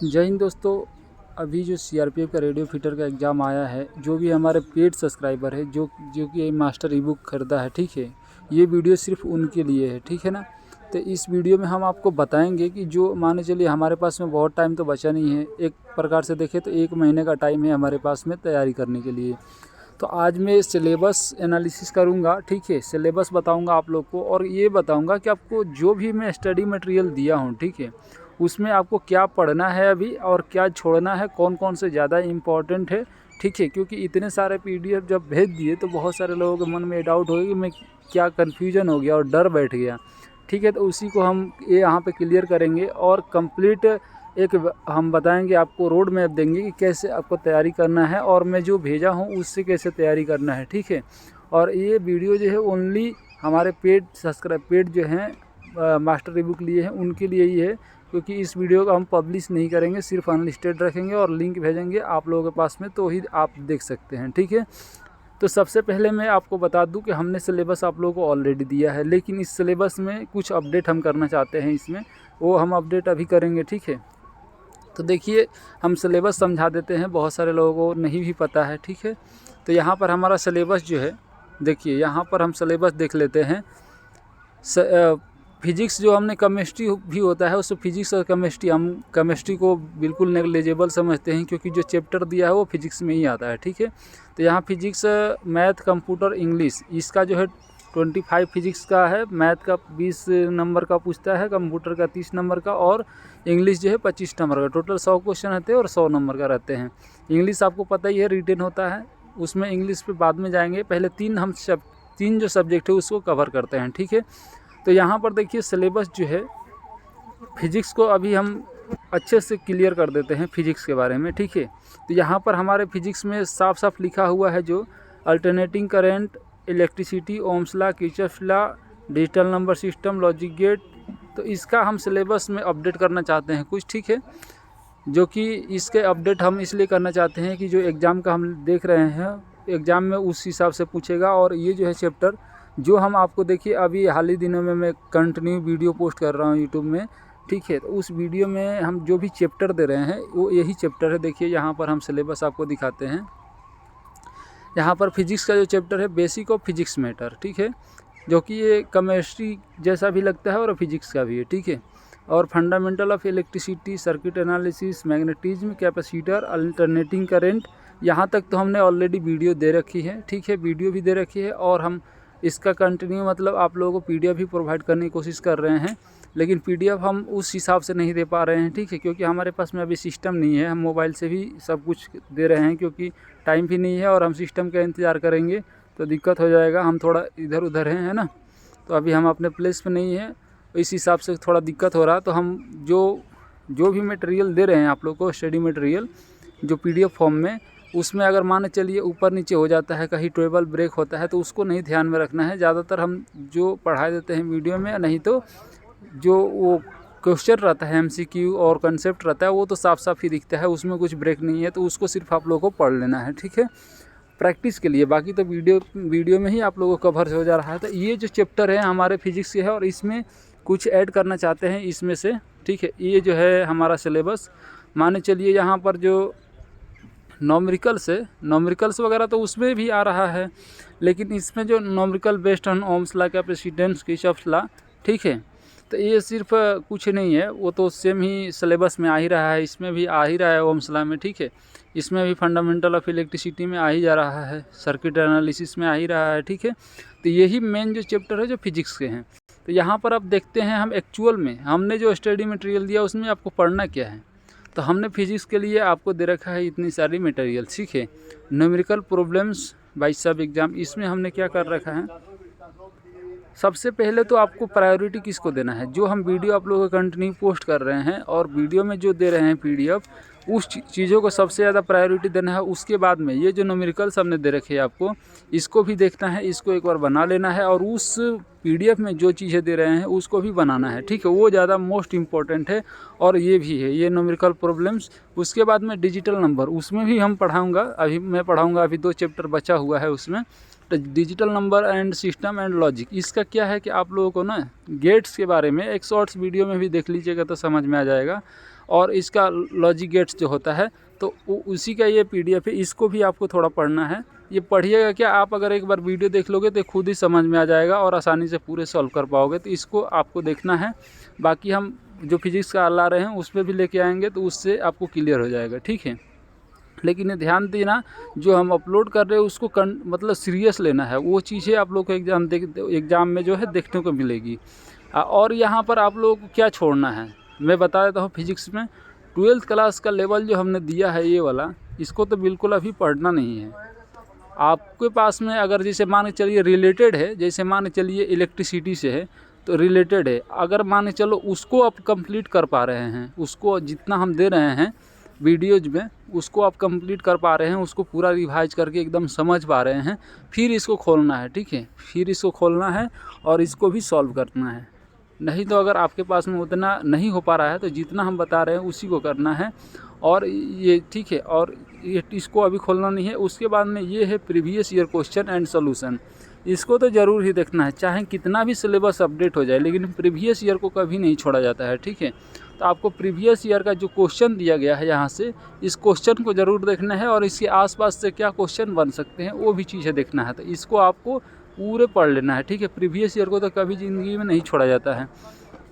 जय हिंद दोस्तों। अभी जो सीआरपीएफ का रेडियो फिटर का एग्ज़ाम आया है, जो भी हमारे पेड सब्सक्राइबर है जो कि मास्टर ई बुक ख़रीदा है, ठीक है, ये वीडियो सिर्फ उनके लिए है, ठीक है ना। तो इस वीडियो में हम आपको बताएंगे कि जो मान चलिए हमारे पास में बहुत टाइम तो बचा नहीं है, एक प्रकार से देखें तो 1 महीने का टाइम है हमारे पास में तैयारी करने के लिए। तो आज मैं सिलेबस एनालिसिस करूंगा, ठीक है, सिलेबस बताऊंगा आप लोग को, और ये बताऊंगा कि आपको जो भी मैं स्टडी मटेरियल दिया हूं, ठीक है, उसमें आपको क्या पढ़ना है अभी और क्या छोड़ना है, कौन कौन से ज़्यादा इम्पॉर्टेंट है, ठीक है। क्योंकि इतने सारे पीडीएफ जब भेज दिए तो बहुत सारे लोगों के मन में डाउट हो गया कि मैं क्या कन्फ्यूजन हो गया और डर बैठ गया, ठीक है। तो उसी को हम ये यहाँ पे क्लियर करेंगे और कंप्लीट एक हम बताएंगे, आपको रोड मैप देंगे कि कैसे आपको तैयारी करना है और मैं जो भेजा हूँ उससे कैसे तैयारी करना है, ठीक है। और ये वीडियो जो है ओनली हमारे पेड जो हैं मास्टर ई बुक लिए हैं उनके लिए ही है, क्योंकि इस वीडियो को हम पब्लिश नहीं करेंगे, सिर्फ अनलिस्टेड रखेंगे और लिंक भेजेंगे आप लोगों के पास में, तो ही आप देख सकते हैं, ठीक है। तो सबसे पहले मैं आपको बता दूं कि हमने सिलेबस आप लोगों को ऑलरेडी दिया है, लेकिन इस सिलेबस में कुछ अपडेट हम करना चाहते हैं, इसमें वो हम अपडेट अभी करेंगे, ठीक है। तो देखिए, हम सिलेबस समझा देते हैं, बहुत सारे लोगों को नहीं भी पता है, ठीक है। तो यहाँ पर हमारा सिलेबस जो है, देखिए यहाँ पर हम सिलेबस देख लेते हैं। फिजिक्स जो हमने केमिस्ट्री भी होता है, उससे फिजिक्स और केमिस्ट्री, हम केमिस्ट्री को बिल्कुल नेग्लिजिबल समझते हैं क्योंकि जो चैप्टर दिया है वो फिजिक्स में ही आता है, ठीक है। तो यहाँ फिजिक्स, मैथ, कंप्यूटर, इंग्लिश, इसका जो है 25 फिजिक्स का है, मैथ का 20 नंबर का पूछता है, कंप्यूटर का 30 नंबर का, और इंग्लिश जो है 25 नंबर का। टोटल 100 क्वेश्चन रहते हैं और 100 नंबर का रहते हैं। इंग्लिश आपको पता ही है रिटेन होता है, उसमें इंग्लिश पे बाद में जाएंगे, पहले तीन जो सब्जेक्ट है उसको कवर करते हैं, ठीक है। तो यहाँ पर देखिए सिलेबस जो है, फिजिक्स को अभी हम अच्छे से क्लियर कर देते हैं फिजिक्स के बारे में, ठीक है। तो यहाँ पर हमारे फिजिक्स में साफ साफ लिखा हुआ है जो alternating current, electricity, Ohm's law, Kirchhoff law, digital number system, logic gate. तो इसका हम सिलेबस में अपडेट करना चाहते हैं कुछ, ठीक है। जो कि इसके अपडेट हम इसलिए करना चाहते हैं कि जो एग्ज़ाम का हम देख रहे हैं, एग्ज़ाम में उस हिसाब से पूछेगा। और ये जो है चैप्टर जो हम आपको, देखिए अभी हाल ही दिनों में मैं कंटिन्यू वीडियो पोस्ट कर रहा हूँ यूट्यूब में, ठीक है। तो उस वीडियो में हम जो भी चैप्टर दे रहे हैं वो यही चैप्टर है। देखिए यहाँ पर हम सिलेबस आपको दिखाते हैं। यहाँ पर फिजिक्स का जो चैप्टर है, बेसिक ऑफ फिजिक्स मैटर, ठीक है, जो कि ये केमिस्ट्री जैसा भी लगता है और फिजिक्स का भी है, ठीक है। और fundamental of electricity, circuit analysis, magnetism, capacitor, alternating current, यहाँ तक तो हमने ऑलरेडी वीडियो दे रखी है, ठीक है, वीडियो भी दे रखी है। और हम इसका कंटिन्यू मतलब आप लोगों को पीडीएफ भी प्रोवाइड करने की कोशिश कर रहे हैं, लेकिन पीडीएफ हम उस हिसाब से नहीं दे पा रहे हैं, ठीक है, क्योंकि हमारे पास में अभी सिस्टम नहीं है। हम मोबाइल से भी सब कुछ दे रहे हैं क्योंकि टाइम भी नहीं है, और हम सिस्टम का इंतज़ार करेंगे तो दिक्कत हो जाएगा, हम थोड़ा इधर उधर हैं, है ना। तो अभी हम अपने प्लेस पे नहीं है, इस हिसाब से थोड़ा दिक्कत हो रहा। तो हम जो भी मटेरियल दे रहे हैं आप लोग को, स्टडी मटेरियल जो पीडीएफ फॉर्म में, उसमें अगर मान चलिए ऊपर नीचे हो जाता है, कहीं टेबल ब्रेक होता है, तो उसको नहीं ध्यान में रखना है। ज़्यादातर हम जो पढ़ा देते हैं वीडियो में, नहीं तो जो वो क्वेश्चन रहता है एमसीक्यू और कंसेप्ट रहता है वो तो साफ साफ ही दिखता है, उसमें कुछ ब्रेक नहीं है। तो उसको सिर्फ आप लोगों को पढ़ लेना है, ठीक है, प्रैक्टिस के लिए। बाकी तो वीडियो में ही आप लोगों को कवर हो जा रहा है। तो ये जो चैप्टर है हमारे फिजिक्स के है और इसमें कुछ ऐड करना चाहते हैं इसमें से, ठीक है। ये जो है हमारा सिलेबस, माने चलिए यहाँ पर जो नॉमरिकल्स वगैरह तो उसमें भी आ रहा है, लेकिन इसमें जो numerical based on Ohm's law, capacitance, Kirchhoff law, ठीक है। तो ये सिर्फ कुछ नहीं है, वो तो सेम ही सिलेबस में आ ही रहा है, इसमें भी आ ही रहा है ओम्स लॉ में, ठीक है। इसमें भी फंडामेंटल ऑफ इलेक्ट्रिसिटी में आ ही जा रहा है, सर्किट एनालिसिस में आ ही रहा है, ठीक है। तो यही मेन जो चैप्टर है जो फिजिक्स के हैं। तो यहाँ पर अब देखते हैं हम एक्चुअल में हमने जो स्टडी मटेरियल दिया उसमें आपको पढ़ना क्या है। तो हमने फिजिक्स के लिए आपको दे रखा है इतनी सारी मटेरियल, ठीक है। न्यूमेरिकल प्रॉब्लम्स बाय सब एग्जाम, इसमें हमने क्या कर रखा है, सबसे पहले तो आपको प्रायोरिटी किसको देना है। जो हम वीडियो आप लोगों को कंटिन्यू पोस्ट कर रहे हैं और वीडियो में जो दे रहे हैं पीडीएफ, उस चीज़ों को सबसे ज़्यादा प्रायोरिटी देना है। उसके बाद में ये जो न्यूमेरिकल्स हमने दे रखे हैं आपको, इसको भी देखना है, इसको एक बार बना लेना है, और उस पीडीएफ में जो चीज़ें दे रहे हैं उसको भी बनाना है, ठीक है। वो ज़्यादा मोस्ट इम्पॉर्टेंट है। और ये भी है, ये न्यूमेरिकल प्रॉब्लम्स। उसके बाद में डिजिटल नंबर, उसमें भी हम पढ़ाऊँगा, अभी मैं पढ़ाऊँगा, अभी 2 चैप्टर बचा हुआ है उसमें। तो digital number and system and logic, इसका क्या है कि आप लोगों को ना गेट्स के बारे में एक शॉर्ट्स वीडियो में भी देख लीजिएगा तो समझ में आ जाएगा। और इसका लॉजिक गेट्स जो होता है तो उसी का ये PDF है, इसको भी आपको थोड़ा पढ़ना है। ये पढ़िएगा क्या, आप अगर एक बार वीडियो देख लोगे तो खुद ही समझ में आ जाएगा और आसानी से पूरे सॉल्व कर पाओगे, तो इसको आपको देखना है। बाकी हम जो फिजिक्स का ला रहे हैं उसमें भी लेके आएंगे तो उससे आपको क्लियर हो जाएगा, ठीक है। लेकिन ये ध्यान देना, जो हम अपलोड कर रहे हैं उसको मतलब सीरियस लेना है, वो चीज़ें आप लोग को एग्ज़ाम में जो है देखने को मिलेगी। और यहाँ पर आप लोगों को क्या छोड़ना है मैं बता देता हूँ। फिजिक्स में 12th क्लास का लेवल जो हमने दिया है ये वाला, इसको तो बिल्कुल अभी पढ़ना नहीं है आपके पास में। अगर जैसे मान के चलिए रिलेटेड है, जैसे मान के चलिए इलेक्ट्रिसिटी से है तो रिलेटेड है, अगर मान के चलो उसको आप कंप्लीट कर पा रहे हैं, उसको जितना हम दे रहे हैं वीडियोज में उसको आप कंप्लीट कर पा रहे हैं, उसको पूरा रिवाइज करके एकदम समझ पा रहे हैं, फिर इसको खोलना है, ठीक है। फिर इसको खोलना है और इसको भी सॉल्व करना है। नहीं तो अगर आपके पास में उतना नहीं हो पा रहा है तो जितना हम बता रहे हैं उसी को करना है। और ये ठीक है, और ये इसको अभी खोलना नहीं है। उसके बाद में ये है previous year question and solution, इसको तो ज़रूर ही देखना है, चाहे कितना भी सिलेबस अपडेट हो जाए, लेकिन प्रीवियस ईयर को कभी नहीं छोड़ा जाता है, ठीक है। तो आपको प्रीवियस ईयर का जो क्वेश्चन दिया गया है यहाँ से, इस क्वेश्चन को ज़रूर देखना है और इसके आसपास से क्या क्वेश्चन बन सकते हैं वो भी चीज़ें देखना है। तो इसको आपको पूरे पढ़ लेना है, ठीक है। प्रीवियस ईयर को तो कभी ज़िंदगी में नहीं छोड़ा जाता है।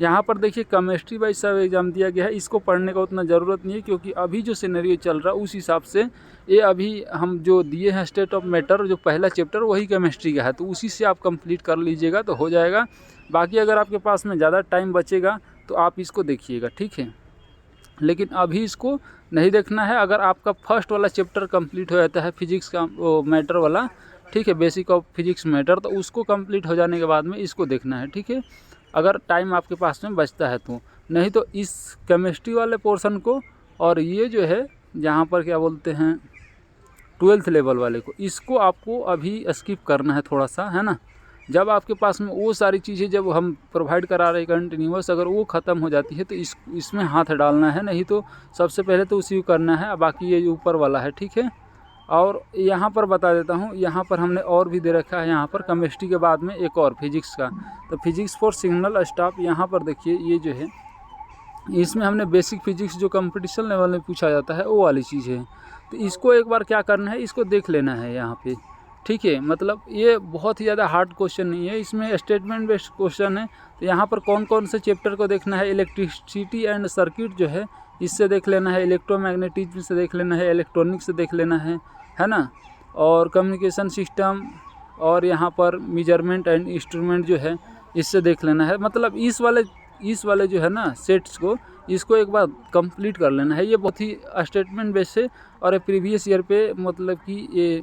यहाँ पर देखिए केमिस्ट्री वाइज सब एग्ज़ाम दिया गया है, इसको पढ़ने का उतना ज़रूरत नहीं है क्योंकि अभी जो सिनेरियो चल रहा है उस हिसाब से ये अभी हम जो दिए हैं स्टेट ऑफ मैटर जो पहला चैप्टर वही केमिस्ट्री का है, तो उसी से आप कंप्लीट कर लीजिएगा तो हो जाएगा। बाकी अगर आपके पास में ज़्यादा टाइम बचेगा तो आप इसको देखिएगा, ठीक है। लेकिन अभी इसको नहीं देखना है। अगर आपका फर्स्ट वाला चैप्टर कंप्लीट हो जाता है फिजिक्स का मैटर वाला, ठीक है, बेसिक ऑफ फिजिक्स मैटर, तो उसको कंप्लीट हो जाने के बाद में इसको देखना है, ठीक है, अगर टाइम आपके पास में बचता है तो। नहीं तो इस केमिस्ट्री वाले पोर्शन को और ये जो है जहाँ पर क्या बोलते हैं 12th लेवल वाले को, इसको आपको अभी स्किप करना है थोड़ा सा, है ना। जब आपके पास में वो सारी चीज़ें जब हम प्रोवाइड करा रहे हैं कंटिन्यूस, अगर वो ख़त्म हो जाती है तो इसमें हाथ डालना है। नहीं तो सबसे पहले तो उसी को करना है, बाकी ये ऊपर वाला है, ठीक है। और यहाँ पर बता देता हूँ, यहाँ पर हमने और भी दे रखा है, यहाँ पर केमिस्ट्री के बाद में एक और फिजिक्स का, तो फिजिक्स फॉर सिग्नल स्टाफ। यहाँ पर देखिए ये जो है इसमें हमने बेसिक फिजिक्स जो कंपटीशन लेवल में पूछा जाता है वो वाली चीज़ है। तो इसको एक बार क्या करना है, इसको देख लेना है यहाँ पे, ठीक है। मतलब ये बहुत ही ज़्यादा हार्ड क्वेश्चन नहीं है, इसमें स्टेटमेंट बेस्ड क्वेश्चन है। तो यहाँ पर कौन कौन से चैप्टर को देखना है, इलेक्ट्रिसिटी एंड सर्किट जो है इससे देख लेना है, इलेक्ट्रोमैग्नेटिज्म से देख लेना है, इलेक्ट्रॉनिक से देख लेना है ना, और कम्युनिकेशन सिस्टम, और यहाँ पर मेजरमेंट एंड इंस्ट्रूमेंट जो है इससे देख लेना है। मतलब इस वाले जो है ना सेट्स को, इसको एक बार कंप्लीट कर लेना है। ये बहुत ही स्टेटमेंट बेस है और ये प्रीवियस ईयर पे, मतलब कि ये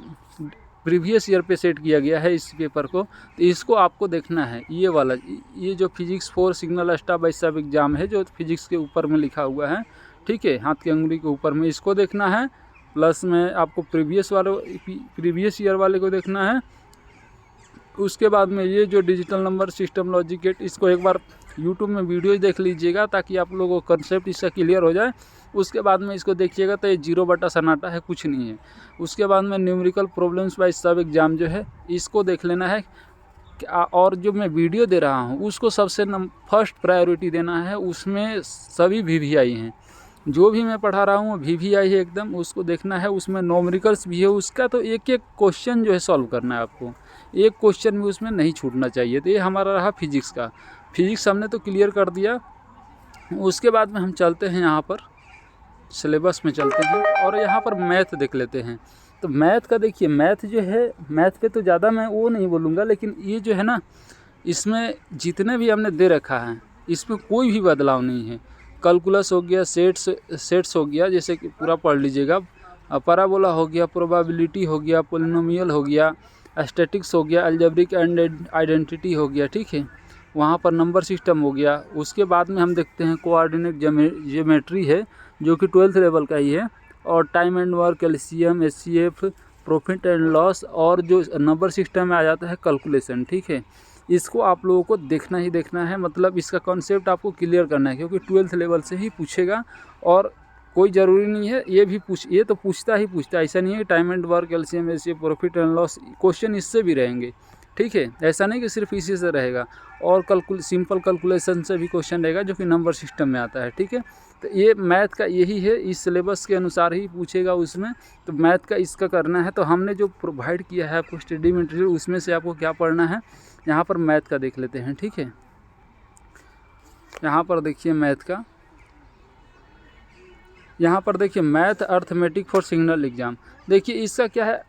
प्रीवियस ईयर पे सेट किया गया है इस पेपर को, तो इसको आपको देखना है। ये वाला, ये जो physics for signal staff by सब एग्ज़ाम है जो फिजिक्स के ऊपर में लिखा हुआ है, ठीक है, हाथ की अंगुली के ऊपर में, इसको देखना है। प्लस में आपको प्रीवियस ईयर वाले को देखना है। उसके बाद में ये जो digital number system logic gate, इसको एक बार यूट्यूब में वीडियो देख लीजिएगा ताकि आप लोगों को कंसेप्ट इसका क्लियर हो जाए। उसके बाद में इसको देखिएगा तो ये 0 बटा सन्नाटा है, कुछ नहीं है। उसके बाद में न्यूमेरिकल प्रॉब्लम्स बाय सब एग्ज़ाम जो है इसको देख लेना है। और जो मैं वीडियो दे रहा हूँ उसको सबसे फर्स्ट प्रायोरिटी देना है, उसमें सभी VVI हैं, जो भी मैं पढ़ा रहा हूँ VVI है एकदम, उसको देखना है। उसमें नॉमरिकल्स भी है, उसका तो एक एक क्वेश्चन जो है सॉल्व करना है आपको, एक क्वेश्चन भी उसमें नहीं छूटना चाहिए। तो ये हमारा रहा फिजिक्स का। फिजिक्स हमने तो क्लियर कर दिया। उसके बाद में हम चलते हैं यहाँ पर सिलेबस में चलते हैं और यहाँ पर मैथ देख लेते हैं। तो मैथ का देखिए, मैथ जो है, मैथ पे तो ज़्यादा मैं वो नहीं बोलूँगा, लेकिन ये जो है ना, इसमें जितने भी हमने दे रखा है इसमें कोई भी बदलाव नहीं है। कैलकुलस हो गया, सेट्स हो गया, जैसे कि पूरा पढ़ लीजिएगा, पैराबोला हो गया, प्रोबेबिलिटी हो गया, पोलिनोमियल हो गया, स्टैटिक्स हो गया, अलजेब्रिक एंड आइडेंटिटी हो गया, ठीक है, वहाँ पर नंबर सिस्टम हो गया। उसके बाद में हम देखते हैं कोऑर्डिनेट ज्योमेट्री है जो कि 12th लेवल का ही है, और time and work, LCM, HCF, profit and loss, और जो नंबर सिस्टम में आ जाता है कैलकुलेशन, ठीक है। इसको आप लोगों को देखना ही देखना है, मतलब इसका कॉन्सेप्ट आपको क्लियर करना है क्योंकि 12th लेवल से ही पूछेगा। और कोई ज़रूरी नहीं है, ये तो पूछता ही पूछता है, ऐसा नहीं है time and work, LCM, HCF, profit and loss question इससे भी रहेंगे, ठीक है, ऐसा नहीं कि सिर्फ इसी से रहेगा। और सिंपल कैलकुलेशन से भी क्वेश्चन रहेगा जो कि नंबर सिस्टम में आता है, ठीक है। तो ये मैथ का यही है, इस सिलेबस के अनुसार ही पूछेगा उसमें। तो मैथ का इसका करना है। तो हमने जो प्रोवाइड किया है आपको स्टडी मटेरियल, उसमें से आपको क्या पढ़ना है, यहाँ पर मैथ का देख लेते हैं। ठीक है, यहाँ पर देखिए मैथ का, यहाँ पर देखिए math arithmetic for signal exam. देखिए इसका क्या है,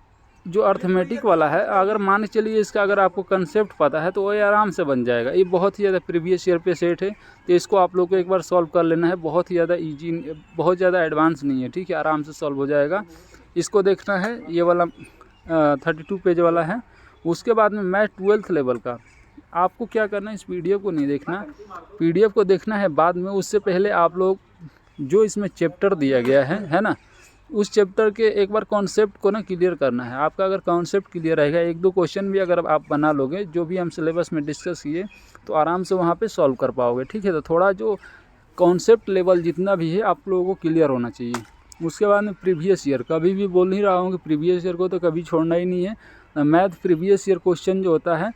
जो अर्थमेटिक वाला है, अगर मान के चलिए इसका अगर आपको कंसेप्ट पता है तो वो आराम से बन जाएगा। ये बहुत ही ज़्यादा प्रीवियस ईयर पे सेट है, तो इसको आप लोग को एक बार सॉल्व कर लेना है। बहुत ही ज़्यादा ईजी, बहुत ज़्यादा एडवांस नहीं है। ठीक है, आराम से सॉल्व हो जाएगा। इसको देखना है, ये वाला 32 पेज वाला है। उसके बाद में मैथ 12th लेवल का आपको क्या करना है, इस पीडीएफ को नहीं देखना, पीडीएफ को देखना है बाद में। उससे पहले आप लोग जो इसमें चैप्टर दिया गया है ना, उस चैप्टर के एक बार कॉन्सेप्ट को ना क्लियर करना है। आपका अगर कॉन्सेप्ट क्लियर रहेगा, एक दो क्वेश्चन भी अगर आप बना लोगे जो भी हम सिलेबस में डिस्कस किए, तो आराम से वहाँ पे सॉल्व कर पाओगे। ठीक है, तो थोड़ा जो कॉन्सेप्ट लेवल जितना भी है आप लोगों को क्लियर होना चाहिए। उसके बाद में प्रीवियस ईयर, कभी भी बोल नहीं रहा हूँ कि प्रीवियस ईयर को तो कभी छोड़ना ही नहीं है। मैथ प्रीवियस ईयर क्वेश्चन जो होता है,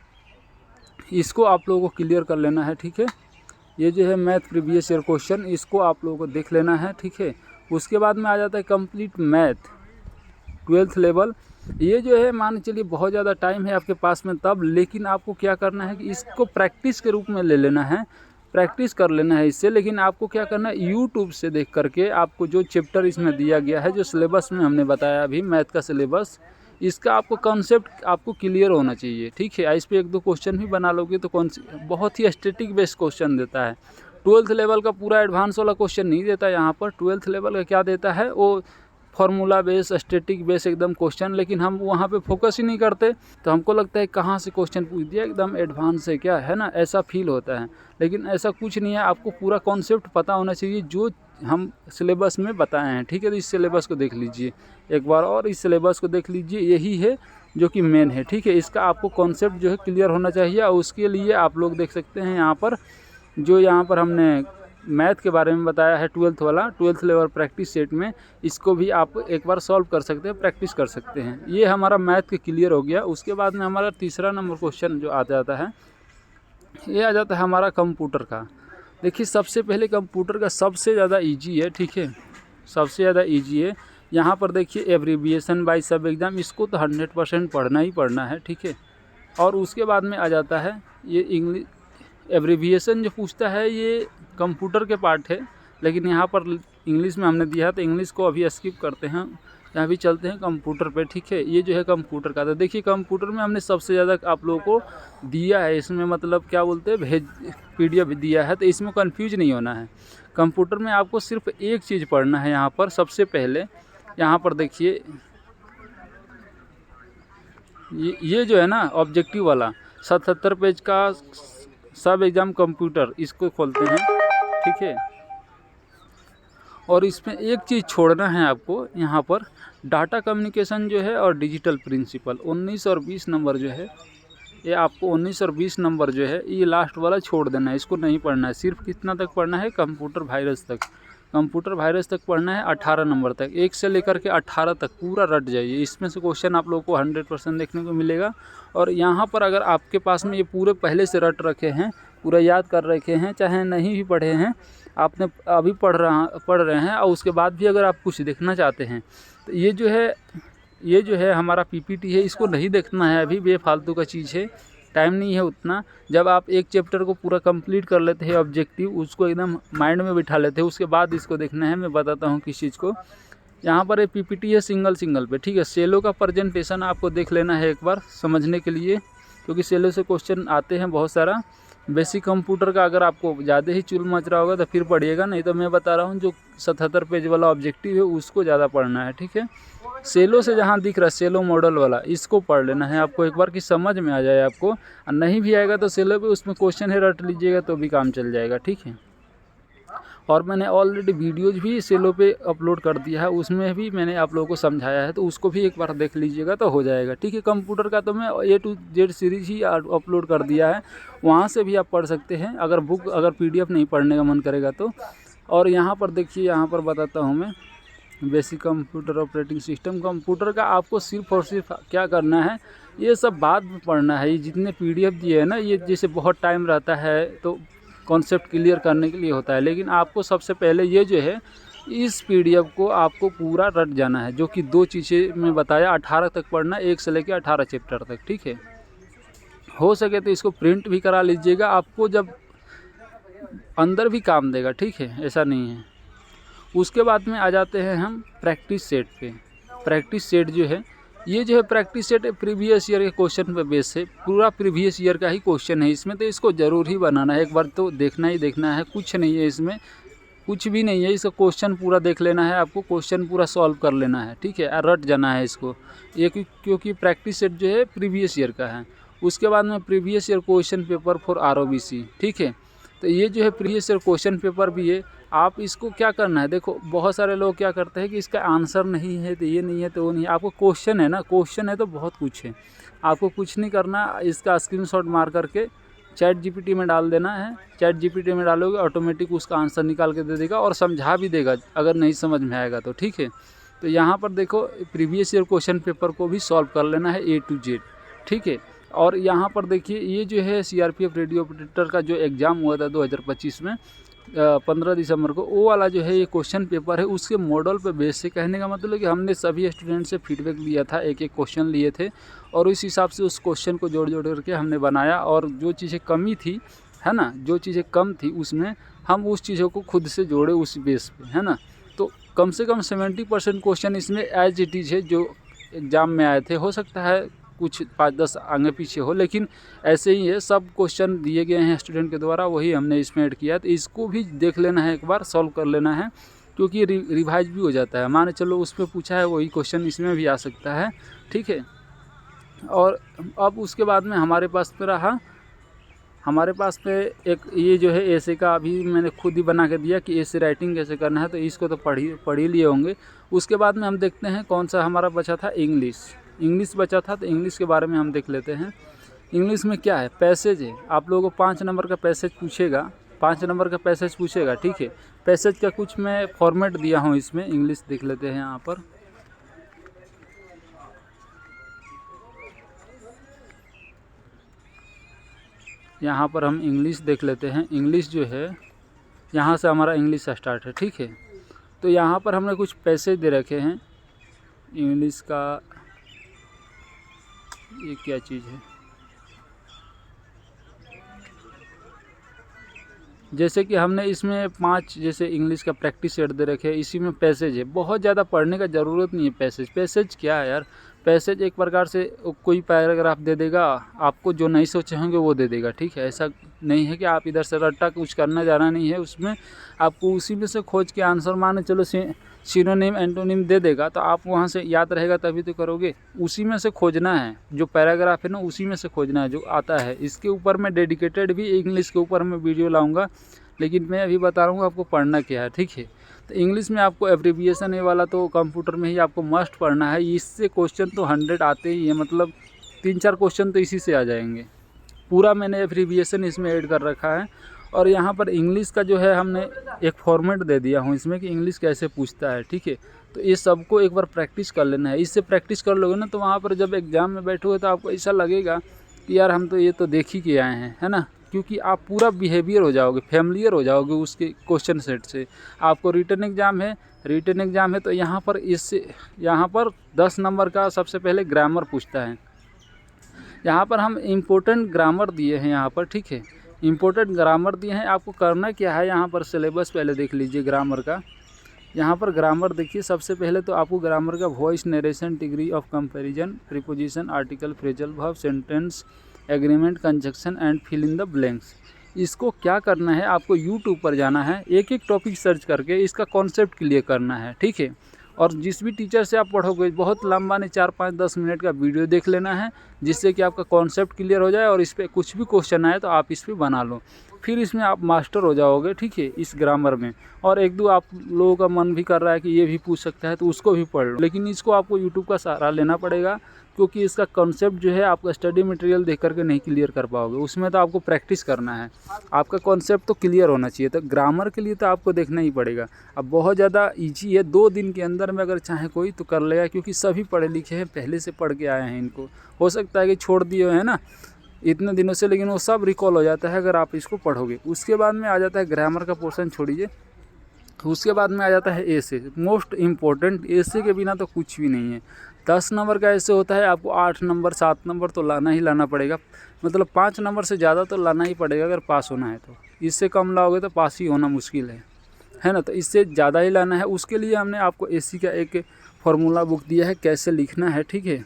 इसको आप लोगों को क्लियर कर लेना है। ठीक है, ये जो है मैथ प्रीवियस ईयर क्वेश्चन, इसको आप लोगों को देख लेना है। ठीक है, उसके बाद में आ जाता है कंप्लीट मैथ 12th लेवल। ये जो है मान चलिए बहुत ज़्यादा टाइम है आपके पास में तब, लेकिन आपको क्या करना है कि इसको प्रैक्टिस के रूप में ले लेना है, प्रैक्टिस कर लेना है इससे। लेकिन आपको क्या करना है, यूट्यूब से देख करके आपको जो चैप्टर इसमें दिया गया है, जो सिलेबस में हमने बताया अभी मैथ का सिलेबस, इसका आपको कॉन्सेप्ट आपको क्लियर होना चाहिए। ठीक है, इस पर एक दो क्वेश्चन भी बना लोगे तो बहुत ही स्टैटिक बेस्ड क्वेश्चन देता है। 12th लेवल का पूरा एडवांस वाला क्वेश्चन नहीं देता यहाँ पर। 12th लेवल का क्या देता है, वो फार्मूला बेस, स्टैटिक बेस एकदम क्वेश्चन, लेकिन हम वहाँ पे फोकस ही नहीं करते। तो हमको लगता है कहाँ से क्वेश्चन पूछ दिया, एकदम एडवांस है क्या, है ना, ऐसा फील होता है। लेकिन ऐसा कुछ नहीं है, आपको पूरा कॉन्सेप्ट पता होना चाहिए जो हम सिलेबस में बताए हैं। ठीक है, तो इस सिलेबस को देख लीजिए एक बार, और इस सिलेबस को देख लीजिए, यही है जो कि मेन है। ठीक है, इसका आपको कॉन्सेप्ट जो है क्लियर होना चाहिए। और उसके लिए आप लोग देख सकते हैं यहाँ पर, जो यहाँ पर हमने मैथ के बारे में बताया है 12th वाला, 12th लेवल प्रैक्टिस सेट में, इसको भी आप एक बार सॉल्व कर सकते हैं, प्रैक्टिस कर सकते हैं। ये हमारा मैथ के क्लियर हो गया। उसके बाद में हमारा तीसरा नंबर क्वेश्चन जो आ जाता है, ये आ जाता है हमारा कंप्यूटर का। देखिए सबसे पहले कंप्यूटर का सबसे ज़्यादा ईजी है। ठीक है, सबसे ज़्यादा ईजी है। यहाँ पर देखिए एब्रीविएशन बाय सब एग्ज़ाम, इसको तो 100% पढ़ना ही पढ़ना है। ठीक है, और उसके बाद में आ जाता है ये इंग्लिश एब्रीविएशन जो पूछता है, ये कंप्यूटर के पार्ट है, लेकिन यहाँ पर इंग्लिश में हमने दिया है तो इंग्लिश को अभी स्किप करते हैं, यहाँ भी चलते हैं कंप्यूटर पे। ठीक है, ये जो है कंप्यूटर का। तो देखिए कंप्यूटर में हमने सबसे ज़्यादा आप लोगों को दिया है, इसमें मतलब क्या बोलते हैं, PDF दिया है, तो इसमें कंफ्यूज नहीं होना है। कंप्यूटर में आपको सिर्फ एक चीज़ पढ़ना है। यहाँ पर सबसे पहले यहाँ पर देखिए, ये जो है ना ऑब्जेक्टिव वाला 77 पेज का सब एग्ज़ाम कंप्यूटर, इसको खोलते हैं। ठीक है, और इसमें एक चीज़ छोड़ना है आपको, यहाँ पर डाटा कम्युनिकेशन जो है और डिजिटल प्रिंसिपल 19 और 20 नंबर जो है, ये आपको 19 और 20 नंबर जो है, ये लास्ट वाला छोड़ देना है, इसको नहीं पढ़ना है। सिर्फ कितना तक पढ़ना है, कंप्यूटर वायरस तक, कंप्यूटर वायरस तक पढ़ना है, 18 नंबर तक, 1 से लेकर के 18 तक पूरा रट जाइए। इसमें से क्वेश्चन आप लोगों को 100% देखने को मिलेगा। और यहाँ पर अगर आपके पास में ये पूरे पहले से रट रखे हैं, पूरा याद कर रखे हैं, चाहे नहीं भी पढ़े हैं, आपने अभी पढ़ रहे हैं, और उसके बाद भी अगर आप कुछ देखना चाहते हैं, तो ये जो है हमारा PPT है, इसको नहीं देखना है अभी, बेफालतू का चीज़ है, टाइम नहीं है उतना। जब आप एक चैप्टर को पूरा कंप्लीट कर लेते हैं ऑब्जेक्टिव, उसको एकदम माइंड में बिठा लेते हैं, उसके बाद इसको देखना है। मैं बताता हूँ किस चीज़ को। यहाँ पर एक PPT है सिंगल पे। ठीक है, सेलो का प्रेजेंटेशन आपको देख लेना है एक बार समझने के लिए, क्योंकि सेलो से क्वेश्चन आते हैं बहुत सारा। बेसिक कंप्यूटर का अगर आपको ज़्यादा ही चुल मच रहा होगा तो फिर पढ़िएगा, नहीं तो मैं बता रहा हूँ जो 77 पेज वाला ऑब्जेक्टिव है उसको ज़्यादा पढ़ना है। ठीक है, सेलो से जहाँ दिख रहा है सेलो मॉडल वाला, इसको पढ़ लेना है आपको एक बार कि समझ में आ जाए आपको। और नहीं भी आएगा तो सेलो पे उसमें क्वेश्चन है, रट लीजिएगा तो भी काम चल जाएगा। ठीक है, और मैंने ऑलरेडी वीडियोज भी सेलो पे अपलोड कर दिया है, उसमें भी मैंने आप लोगों को समझाया है, तो उसको भी एक बार देख लीजिएगा तो हो जाएगा। ठीक है, कंप्यूटर का तो मैं A to Z series he upload कर दिया है, वहाँ से भी आप पढ़ सकते हैं अगर PDF नहीं पढ़ने का मन करेगा तो। और यहाँ पर देखिए, यहाँ पर बताता हूँ मैं, basic computer operating system. Computer का आपको सिर्फ और सिर्फ क्या करना है, ये सब बाद में पढ़ना है। ये जितने PDF दिए हैं ना, ये जैसे बहुत टाइम रहता है तो कॉन्सेप्ट क्लियर करने के लिए होता है। लेकिन आपको सबसे पहले ये जो है इस पीडीएफ को आपको पूरा रट जाना है, जो कि 2 चीज़ें मैं बताया, 18 तक पढ़ना, 1 से लेकर 18 चैप्टर तक, ठीक है। हो सके तो इसको प्रिंट भी करा लीजिएगा, आपको जब अंदर भी काम देगा, ठीक है, ऐसा नहीं है। उसके बाद में आ जाते हैं हम प्रैक्टिस सेट पे। प्रैक्टिस सेट जो है, ये जो है प्रैक्टिस सेट प्रीवियस ईयर के क्वेश्चन पे बेस है, पूरा प्रीवियस ईयर का ही क्वेश्चन है इसमें, तो इसको ज़रूर ही बनाना है, एक बार तो देखना ही देखना है। कुछ नहीं है इसमें, कुछ भी नहीं है, इसका क्वेश्चन पूरा देख लेना है, आपको क्वेश्चन पूरा सॉल्व कर लेना है, ठीक है, रट जाना है इसको ये, क्योंकि प्रैक्टिस सेट जो है प्रीवियस ईयर का है। उसके बाद में previous year question paper for ROBC, ठीक है। तो ये जो है प्रीवियस ईयर क्वेश्चन पेपर भी है, आप इसको क्या करना है, देखो बहुत सारे लोग क्या करते हैं कि इसका आंसर नहीं है, तो ये नहीं है, तो वो नहीं है। आपको क्वेश्चन है ना, क्वेश्चन है तो बहुत कुछ है, आपको कुछ नहीं करना, इसका स्क्रीनशॉट मार करके चैट जीपीटी में डाल देना है। चैट जीपीटी में डालोगे ऑटोमेटिक उसका आंसर निकाल के दे देगा और समझा भी देगा अगर नहीं समझ में आएगा तो, ठीक है। तो यहाँ पर देखो प्रीवियस ईयर क्वेश्चन पेपर को भी सॉल्व कर लेना है A to Z, ठीक है। और यहाँ पर देखिए ये जो है सीआरपीएफ रेडियो ऑपरेटर का जो एग्ज़ाम हुआ था 2025 में 15 दिसंबर को, वो वाला जो है ये क्वेश्चन पेपर है, उसके मॉडल पे बेस से, कहने का मतलब कि हमने सभी स्टूडेंट से फीडबैक लिया था, एक एक क्वेश्चन लिए थे और उस हिसाब से उस क्वेश्चन को जोड़ जोड़ करके हमने बनाया। और जो चीज़ें कमी थी, है ना, जो चीज़ें कम थी उसमें हम उस चीज़ों को खुद से जोड़े उस बेस पे, है ना। तो कम से कम 70% क्वेश्चन इसमें एज इट इज़ है जो एग्ज़ाम में आए थे। हो सकता है कुछ 5-10 आगे पीछे हो, लेकिन ऐसे ही है, सब क्वेश्चन दिए गए हैं स्टूडेंट के द्वारा, वही हमने इसमें ऐड किया। तो इसको भी देख लेना है, एक बार सॉल्व कर लेना है, क्योंकि रिवाइज भी हो जाता है। मान चलो उस पर पूछा है वही क्वेश्चन इसमें भी आ सकता है, ठीक है। और अब उसके बाद में हमारे पास पे रहा, हमारे पास पे एक ये जो है ऐसे का अभी मैंने खुद ही बना के दिया कि ऐसे राइटिंग कैसे करना है, तो इसको तो पढ़ ही लिए होंगे। उसके बाद में हम देखते हैं कौन सा हमारा बचा था, इंग्लिश बचा था, तो इंग्लिश के बारे में हम देख लेते हैं। इंग्लिश में क्या है, पैसेज है, आप लोगों को 5 नंबर का पैसेज पूछेगा, 5 नंबर का पैसेज पूछेगा, ठीक है। पैसेज का कुछ मैं फॉर्मेट दिया हूँ इसमें, इंग्लिश देख लेते हैं यहाँ पर। यहाँ पर हम इंग्लिश देख लेते हैं। इंग्लिश जो है यहाँ से हमारा इंग्लिश स्टार्ट है, ठीक है। तो यहाँ पर हमने कुछ पैसेज दे रखे हैं इंग्लिश का, ये क्या चीज़ है, जैसे कि हमने इसमें 5 जैसे इंग्लिश का प्रैक्टिस सेट दे रखे हैं, इसी में पैसेज है। बहुत ज़्यादा पढ़ने का ज़रूरत नहीं है। पैसेज क्या है यार, पैसेज एक प्रकार से कोई पैराग्राफ दे देगा आपको, जो नहीं सोचे होंगे वो दे देगा, ठीक है। ऐसा नहीं है कि आप इधर से रट्टा कुछ करना जाना नहीं है, उसमें आपको उसी में से खोज के आंसर, माने चलो सिनोनिम एंटोनिम दे देगा तो आप वहाँ से याद रहेगा तभी तो करोगे, उसी में से खोजना है। जो पैराग्राफ है ना उसी में से खोजना है जो आता है। इसके ऊपर मैं डेडिकेटेड भी इंग्लिश के ऊपर मैं वीडियो लाऊंगा, लेकिन मैं अभी बता रहा हूँ आपको पढ़ना क्या है, ठीक है। तो इंग्लिश में आपको एब्रिविएशन ये वाला तो कंप्यूटर में ही आपको मस्ट पढ़ना है। इससे क्वेश्चन तो 100 आते ही है, मतलब 3-4 क्वेश्चन तो इसी से आ जाएंगे। पूरा मैंने एब्रिविएशन इसमें ऐड कर रखा है। और यहाँ पर इंग्लिश का जो है हमने एक फॉर्मेट दे दिया हूँ इसमें कि इंग्लिश कैसे पूछता है, ठीक है। तो ये सबको एक बार प्रैक्टिस कर लेना है। इससे प्रैक्टिस कर लोगे ना तो वहाँ पर जब एग्ज़ाम में बैठोगे तो आपको ऐसा लगेगा कि यार हम तो ये तो देख ही के आए हैं, है ना। क्योंकि आप पूरा बिहेवियर हो जाओगे, फैमिलियर हो जाओगे उसके क्वेश्चन सेट से। आपको रिटन एग्ज़ाम है तो यहाँ पर 10 नंबर का सबसे पहले ग्रामर पूछता है। यहाँ पर हम इम्पोर्टेंट ग्रामर दिए हैं यहाँ पर, ठीक है। इम्पोर्टेंट ग्रामर दिए हैं। आपको करना क्या है, यहाँ पर सिलेबस पहले देख लीजिए ग्रामर का। यहाँ पर ग्रामर देखिए, सबसे पहले तो आपको ग्रामर का voice, narration, degree of comparison, preposition, article, phrasal verb, sentence, agreement, conjunction and fill in the blanks. इसको क्या करना है, आपको यूट्यूब पर जाना है, एक एक टॉपिक सर्च करके इसका कॉन्सेप्ट क्लियर करना है, ठीक है। और जिस भी टीचर से आप पढ़ोगे बहुत लंबा नहीं, 4-5-10 मिनट का वीडियो देख लेना है, जिससे कि आपका कॉन्सेप्ट क्लियर हो जाए और इस पर कुछ भी क्वेश्चन आए तो आप इस पर बना लो। फिर इसमें आप मास्टर हो जाओगे, ठीक है, इस ग्रामर में। और 1-2 आप लोगों का मन भी कर रहा है कि ये भी पूछ सकता है तो उसको भी पढ़ लो, लेकिन इसको आपको यूट्यूब का सहारा लेना पड़ेगा, क्योंकि इसका कॉन्सेप्ट जो है आपका स्टडी मटेरियल देख करके नहीं क्लियर कर पाओगे। उसमें तो आपको प्रैक्टिस करना है, आपका कॉन्सेप्ट तो क्लियर होना चाहिए। तो ग्रामर के लिए तो आपको देखना ही पड़ेगा। अब बहुत ज़्यादा ईजी है, 2 दिन के अंदर में अगर चाहे कोई तो कर लेगा, क्योंकि सभी पढ़े लिखे हैं, पहले से पढ़ के आए हैं। इनको हो सकता है कि छोड़ दिए हैं ना, इतने दिनों से, लेकिन वो सब रिकॉल हो जाता है अगर आप इसको पढ़ोगे। उसके बाद में आ जाता है ग्रामर का पोर्शन छोड़िए, उसके बाद में आ जाता है ऐसे, मोस्ट इम्पोर्टेंट। ऐसे के बिना तो कुछ भी नहीं है। 10 नंबर का ऐसे होता है, आपको 8 नंबर 7 नंबर तो लाना ही लाना पड़ेगा, मतलब 5 नंबर से ज़्यादा तो लाना ही पड़ेगा अगर पास होना है तो। इससे कम लाओगे तो पास ही होना मुश्किल है ना। तो इससे ज़्यादा ही लाना है। उसके लिए हमने आपको एसी का एक फार्मूला बुक दिया है कैसे लिखना है, ठीक है।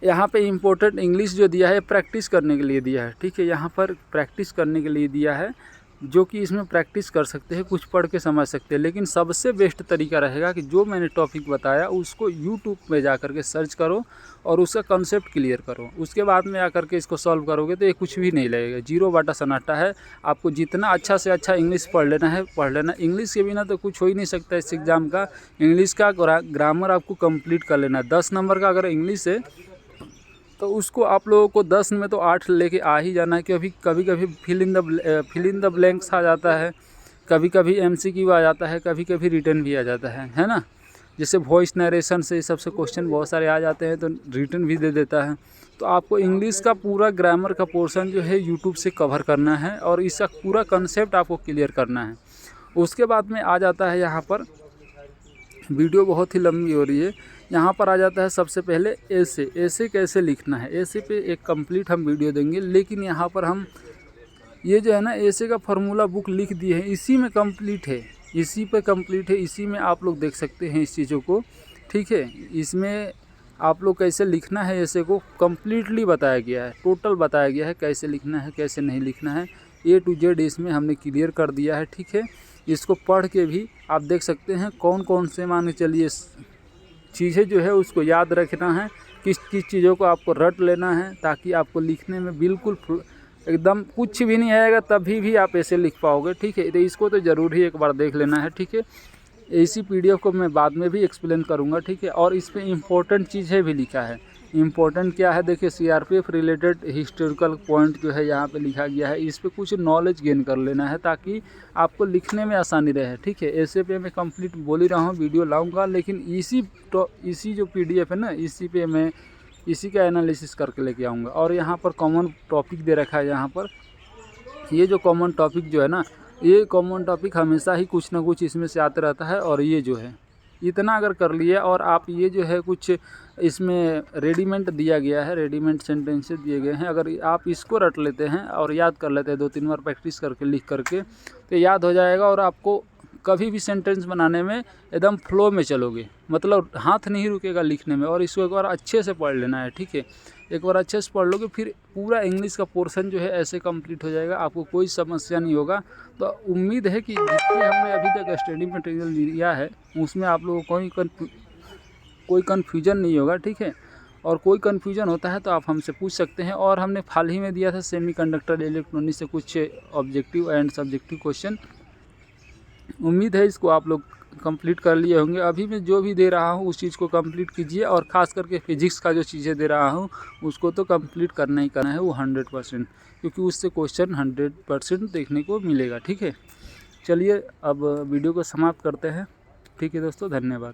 यहाँ पे इम्पोर्टेंट इंग्लिश जो दिया है प्रैक्टिस करने के लिए दिया है, ठीक है। यहाँ पर प्रैक्टिस करने के लिए दिया है, जो कि इसमें प्रैक्टिस कर सकते हैं, कुछ पढ़ के समझ सकते हैं। लेकिन सबसे बेस्ट तरीका रहेगा कि जो मैंने टॉपिक बताया उसको यूट्यूब में जा कर के सर्च करो और उसका कंसेप्ट क्लियर करो। उसके बाद में आकर के इसको सॉल्व करोगे तो ये कुछ भी नहीं लगेगा, जीरो बाटा सन्नाटा है। आपको जितना अच्छा से अच्छा इंग्लिश पढ़ लेना है पढ़ लेना। इंग्लिश के बिना तो कुछ हो ही नहीं सकता इस एग्ज़ाम का। इंग्लिश का ग्रामर आपको कंप्लीट कर लेना है। 10 नंबर का अगर इंग्लिश है तो उसको आप लोगों को 10 में तो 8 लेके आ ही जाना है। क्योंकि कभी कभी फिल इन द ब्लैंक्स आ जाता है, कभी कभी MCQ आ जाता है, कभी कभी रिटर्न भी आ जाता है ना। जैसे वॉइस नरेशन से सबसे क्वेश्चन बहुत सारे आ जाते हैं तो रिटर्न भी दे देता है। तो आपको इंग्लिश का पूरा ग्रामर का पोर्शन जो है यूट्यूब से कवर करना है और इसका पूरा कंसेप्ट आपको क्लियर करना है। उसके बाद में आ जाता है यहाँ पर, वीडियो बहुत ही लंबी हो रही है, यहाँ पर आ जाता है सबसे पहले ऐसे कैसे लिखना है। ऐसे पे एक कंप्लीट हम वीडियो देंगे, लेकिन यहाँ पर हम ये जो है ना ऐसे का फार्मूला बुक लिख दिए हैं, इसी में कंप्लीट है, इसी पे कंप्लीट है, इसी में आप लोग देख सकते हैं इस चीज़ों को, ठीक है। इसमें आप लोग कैसे लिखना है ऐसे को कम्प्लीटली बताया गया है, टोटल बताया गया है कैसे लिखना है कैसे नहीं लिखना है, A to Z इसमें हमने क्लियर कर दिया है, ठीक है। इसको पढ़ के भी आप देख सकते हैं कौन कौन से मान के चलिए चीज़ें जो है उसको याद रखना है, किस किस चीज़ों को आपको रट लेना है, ताकि आपको लिखने में बिल्कुल एकदम कुछ भी नहीं आएगा, तभी भी आप ऐसे लिख पाओगे, ठीक है। तो इसको तो ज़रूर ही एक बार देख लेना है, ठीक है। इसी PDF को मैं बाद में भी एक्सप्लेन करूँगा, ठीक है। और इस पर इम्पोर्टेंट चीज़ें भी लिखा है। इम्पोर्टेंट क्या है देखिए, CRPF रिलेटेड हिस्टोरिकल पॉइंट जो है यहाँ पे लिखा गया है, इस पे कुछ नॉलेज गेन कर लेना है ताकि आपको लिखने में आसानी रहे, ठीक है। ऐसे पे मैं कंप्लीट बोल ही रहा हूँ, वीडियो लाऊंगा, लेकिन इसी जो PDF है ना, इसी पे मैं इसी का एनालिसिस करके लेके आऊँगा। और यहाँ पर कॉमन टॉपिक दे रखा है, यहाँ पर ये जो कॉमन टॉपिक जो है ना, ये कॉमन टॉपिक हमेशा ही कुछ ना कुछ इसमें से आता रहता है। और ये जो है इतना अगर कर लिए और आप ये जो है कुछ इसमें रेडीमेड दिया गया है, रेडीमेड सेंटेंसेस दिए गए हैं, अगर आप इसको रट लेते हैं और याद कर लेते हैं 2-3 बार प्रैक्टिस करके लिख करके, तो याद हो जाएगा और आपको कभी भी सेंटेंस बनाने में एकदम फ्लो में चलोगे, मतलब हाथ नहीं रुकेगा लिखने में। और इसको एक बार अच्छे से पढ़ लेना है, ठीक है। एक बार अच्छे से पढ़ लोगे फिर पूरा इंग्लिश का पोर्शन जो है ऐसे कंप्लीट हो जाएगा, आपको कोई समस्या नहीं होगा। तो उम्मीद है कि जितने हमने अभी तक स्टडी मटेरियल लिया है उसमें आप लोगों को कोई कन्फ्यूजन नहीं होगा, ठीक है। और कोई कन्फ्यूजन होता है तो आप हमसे पूछ सकते हैं। और हमने हाल ही में दिया था सेमीकंडक्टर इलेक्ट्रॉनिक्स से कुछ ऑब्जेक्टिव एंड सब्जेक्टिव क्वेश्चन, उम्मीद है इसको आप लोग कंप्लीट कर लिए होंगे। अभी मैं जो भी दे रहा हूँ उस चीज़ को कंप्लीट कीजिए, और ख़ास करके फिजिक्स का जो चीज़ें दे रहा हूँ उसको तो कंप्लीट करना ही करना है, वो 100%, क्योंकि उससे क्वेश्चन 100% देखने को मिलेगा, ठीक है। चलिए अब वीडियो को समाप्त करते हैं, ठीक है दोस्तों, धन्यवाद।